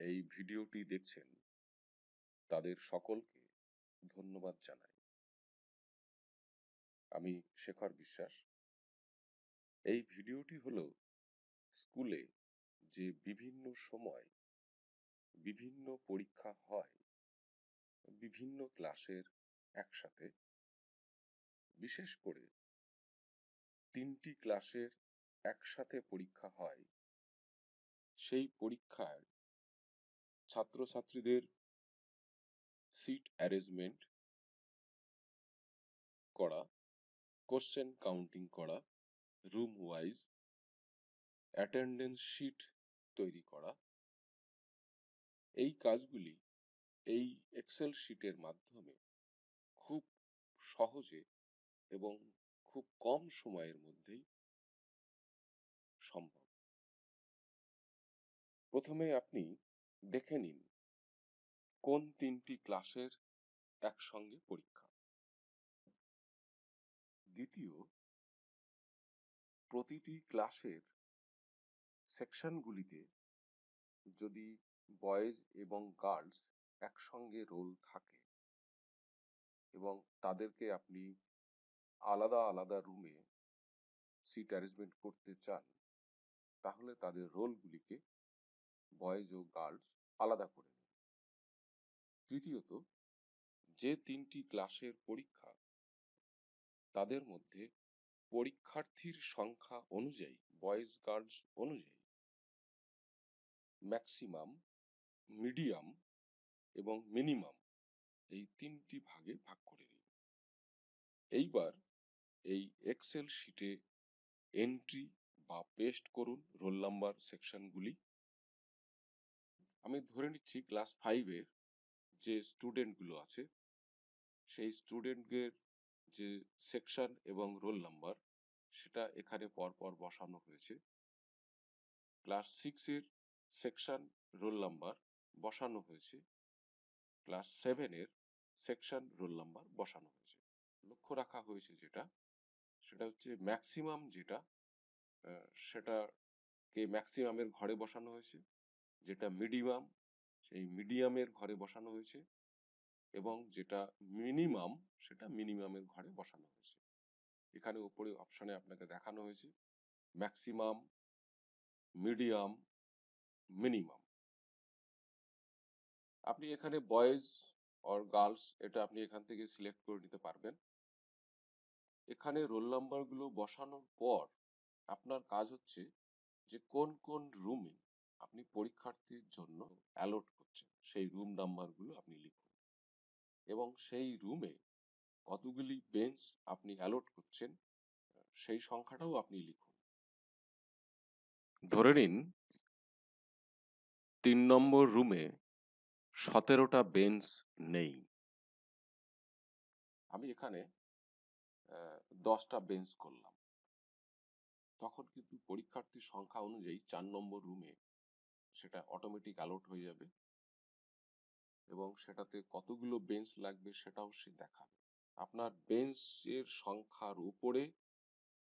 এই ভিডিওটি দেখছেন তাদের সকলকে ধন্যবাদ জানাই। আমি শেখর বিশ্বাস। এই ভিডিওটি হলো স্কুলে যে বিভিন্ন সময় বিভিন্ন পরীক্ষা হয় বিভিন্ন ক্লাসের একসাথে, বিশেষ করে 3টি ক্লাসের একসাথে পরীক্ষা হয়। সেই পরীক্ষায় ছাত্রছাত্রীদের সিট অ্যারেঞ্জমেন্ট করা, কোশ্চেন কাউন্টিং করা, রুম ওয়াইজ অ্যাটেন্ডেন্স শিট তৈরি করা, এই কাজগুলি এই এক্সেল শিটের মাধ্যমে খুব সহজে এবং খুব কম সময়ের মধ্যেই সম্ভব। প্রথমে আপনি দেখে নিন কোন 3টি ক্লাসের একসঙ্গে পরীক্ষা। দ্বিতীয়, প্রতিটি ক্লাসের সেকশনগুলিতে যদি বয়েজ এবং গার্লস একসঙ্গে রোল থাকে এবং তাদেরকে আপনি আলাদা আলাদা রুমে সিট অ্যারেঞ্জমেন্ট করতে চান, তাহলে তাদের রোলগুলিকে বয়েজ ও গার্লস আলাদা করে নিন। তৃতীয়ত, যে 3টি ক্লাসের পরীক্ষা তাদের মধ্যে পরীক্ষার্থীর সংখ্যা অনুযায়ী বয়েজ গার্লস অনুযায়ী ম্যাক্সিমাম, মিডিয়াম এবং মিনিমাম এই 3টি ভাগে ভাগ করে নিন। এইবার এই এক্সেল শিটে এন্ট্রি বা পেস্ট করুন রোল নাম্বার সেকশনগুলি। আমি ধরে নিচ্ছি ক্লাস 5-এর যে স্টুডেন্টগুলো আছে সেই স্টুডেন্টদের যে সেকশন এবং রোল নাম্বার সেটা এখানে পরপর বসানো হয়েছে। ক্লাস 6-এর সেকশন রোল নাম্বার বসানো হয়েছে, ক্লাস 7-এর সেকশন রোল নাম্বার বসানো হয়েছে। লক্ষ্য রাখা হয়েছে সেটা হচ্ছে ম্যাক্সিমাম সেটাকে ম্যাক্সিমামের ঘরে বসানো হয়েছে, যেটা মিডিয়াম সেই মিডিয়ামের ঘরে বসানো হয়েছে এবং যেটা মিনিমাম সেটা মিনিমামের ঘরে বসানো হয়েছে। এখানে উপরে অপশনে আপনাকে দেখানো হয়েছে ম্যাক্সিমাম, মিডিয়াম, মিনিমাম। আপনি এখানে বয়েজ অর গার্লস এটা আপনি এখান থেকে সিলেক্ট করে নিতে পারবেন। এখানে রোল নাম্বার গুলো বসানোর পর আপনার কাজ হচ্ছে যে কোন কোন রুমে আপনি পরীক্ষার্থীর জন্য অ্যালট করছেন সেই রুম নাম্বার গুলো আপনি লিখুন এবং সেই রুমে কতগুলি বেঞ্চ আপনি অ্যালট করছেন সেই সংখ্যাটাও আপনি লিখুন। ধরে নিন 3 নম্বর রুমে 17টা বেঞ্চ নেই, আমি এখানে 10টা বেঞ্চ করলাম। তখন কিন্তু পরীক্ষার্থীর সংখ্যা অনুযায়ী 4 নম্বর রুমে সেটা অটোমেটিক অ্যালট হয়ে যাবে এবং সেটাতে কতগুলো বেঞ্চ লাগবে সেটাও সে দেখাবে। আপনার বেঞ্চের সংখ্যার উপরে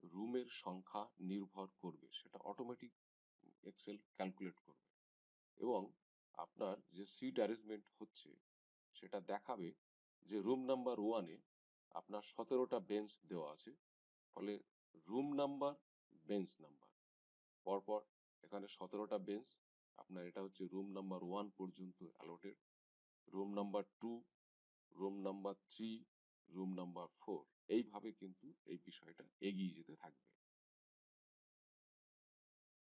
রুমের সংখ্যা নির্ভর করবে, সেটা অটোমেটিক এক্সেল ক্যালকুলেট করবে এবং আপনার যে সিট অ্যারেঞ্জমেন্ট হচ্ছে সেটা দেখাবে যে রুম নাম্বার 1-এ আপনার 17টা বেঞ্চ দেওয়া আছে, ফলে রুম নাম্বার, বেঞ্চ নাম্বার পরপর এখানে 17টা বেঞ্চ আপনার, এটা হচ্ছে রুম নাম্বার 1 পর্যন্ত allotted, room number 2, room number 3, room number 4, এইভাবে কিন্তু এই বিষয়টা এগিয়ে যেতে থাকবে।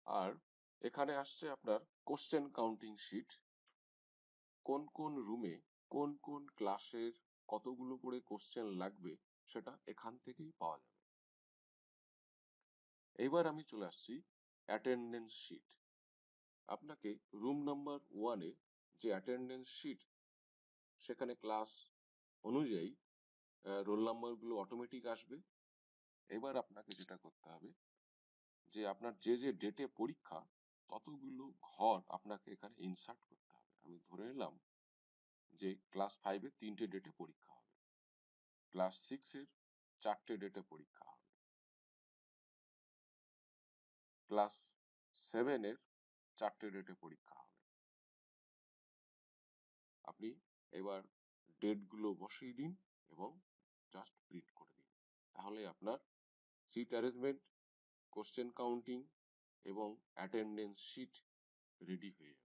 আর এখানে আসছে আপনার কোশ্চেন কাউন্টিং শিট। কোন কোন রুমে কোন কোন ক্লাসের কতগুলো করে কোশ্চেন লাগবে সেটা এখান থেকেই পাওয়া যাবে। এইবার আমি চলে আসছি অ্যাটেন্ডেন্স শিট। আপনাকে রুম নাম্বার 1-এ যে অ্যাটেন্ডেন্স শিট সেখানে ক্লাস অনুযায়ী রোল নাম্বারগুলো অটোমেটিক আসবে। এবার আপনাকে যেটা করতে হবে যে আপনার যে যে ডেটে পরীক্ষা ততগুলো ঘর আপনাকে এখানে ইনসার্ট করতে হবে। আমি ধরে নিলাম যে ক্লাস 5-এ 3টে ডেটে পরীক্ষা হবে, ক্লাস 6-এর 4টে ডেটে পরীক্ষা হবে, ক্লাস 7-এর 4টে ডেটে পরীক্ষা হবে, আপনি এবার ডেটগুলো বসিয়ে দিন এবং জাস্ট প্রিন্ট করে দিন, তাহলে আপনার সিট অ্যারেঞ্জমেন্ট, কোশ্চেন কাউন্টিং এবং অ্যাটেন্ডেন্স শিট রেডি হয়ে যাবে।